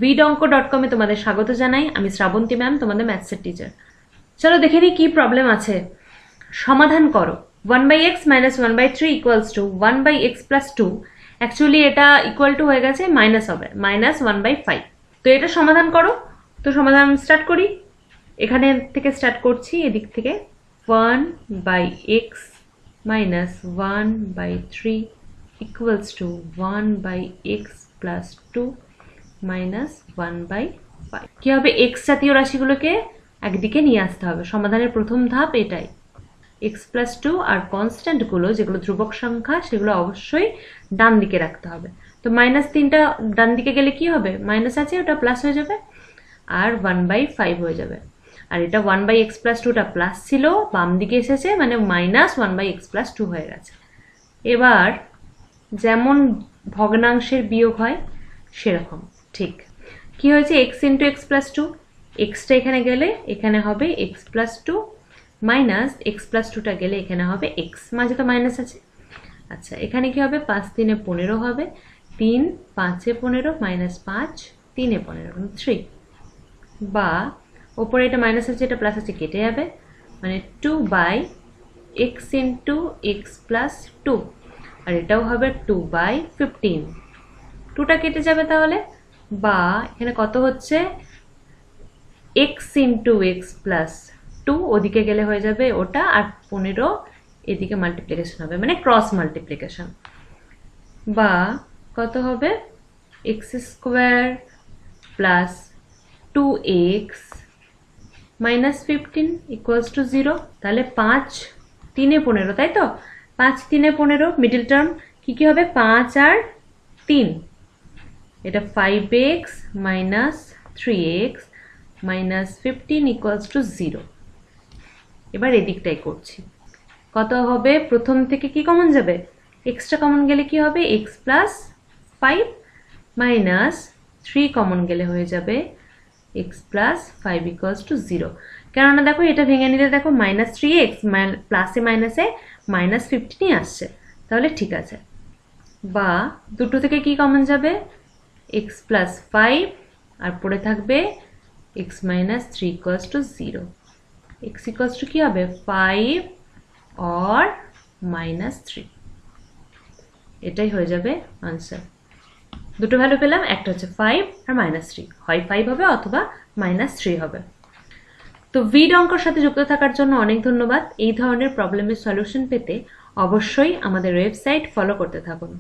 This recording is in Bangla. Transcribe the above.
vidonko.com এ তোমাদের স্বাগত জানাই। আমি শ্রাবন্তী ম্যাম, তোমাদের ম্যাথসের টিচার। চলো দেখে নিই কি প্রবলেম আছে। সমাধান করো 1/x minus 1/3 equals to 1/x plus 2। Actually এটা ইকুয়াল টু হয়ে গেছে মাইনাস হবে, মাইনাস 1/5। তো এটা সমাধান করো। তো সমাধান স্টার্ট করি, এখানে থেকে স্টার্ট করছি, এদিক থেকে 1/x minus 1/3 equals to 1/x plus 2 minus 1/5। কি হবে, x জাতীয় রাশিগুলোকে একদিকে নিয়ে আসতে হবে। সমাধানের প্রথম ধাপ এটাই। x plus 2 আর কনস্ট্যান্টগুলো যেগুলো ধ্রুবক সংখ্যা সেগুলো অবশ্যই ডান দিকে রাখতে হবে। তো -3টা ডান দিকে গেলে কি হবে, মাইনাস আছে ওটা প্লাস হয়ে যাবে আর 1/5 হয়ে যাবে। আর এটা 1/x plus 2টা প্লাস ছিল, বাম দিকে এসেছে মানে মাইনাস 1/x plus 2 হয়ে গেছে। এবার যেমন ভগ্নাংশের বিয়োগ হয় সেরকম ঠিক কি হয়েছে, x into x plus 2, xটা এখানে গেলে এখানে হবে x plus 2 minus x plus 2টা গেলে এখানে হবে x, মাঝে তো মাইনাস আছে। আচ্ছা, এখানে কি হবে, 5 3 15 হবে, 3 5 15 মাইনাস 5 3 15 3, বা ওপরে এটা মাইনাস আছে এটা প্লাস আছে কেটে যাবে, মানে 2/x into x plus 2, আর এটাও হবে 2/15। 2টা কেটে যাবে তাহলে, বা এখানে কত হচ্ছে x into x plus 2, ওদিকে গেলে হয়ে যাবে ওটা, আর 15 এদিকে মাল্টিপ্লিকেশন হবে মানে ক্রস মাল্টিপ্লিকেশন, বা কত হবে x square plus 2x minus 15 equals to 0। তাহলে 5 3 15, তাই তো, 5 3 15 মিডল টার্ম কি হবে, 5 আর 3, এটা 5x minus 3x minus 15 equals to 0। এবার এদিকটাই করছি, কত হবে, প্রথম থেকে কি কমন যাবে, এক্সট্রা কমন গেলে কি হবে, x প্লাস 5 মাইনাস 3 কমন গেলে হয়ে যাবে x প্লাস 5 ইকুয়ালস টু 0। কেননা দেখো এটা ভেঙে নিলে দেখো মাইনাস 3x প্লাসে মাইনাসে মাইনাস 15ই আসছে, তাহলে ঠিক আছে। বা দুটো থেকে কি কমন যাবে, x প্লাস 5 আর পড়ে থাকবে x minus 3 equals to 0। x equals to কি হবে, 5 or -3, এটাই হয়ে যাবে আনসার। দুটো ভ্যালু পেলাম, একটা হচ্ছে 5 আর -3, হয় 5 হবে অথবা -3 হবে। তো vidonkoর সাথে যুক্ত থাকার জন্য অনেক ধন্যবাদ। এই ধরনের প্রবলেমের সলিউশন পেতে অবশ্যই আমাদের ওয়েবসাইট ফলো করতে থাকুন।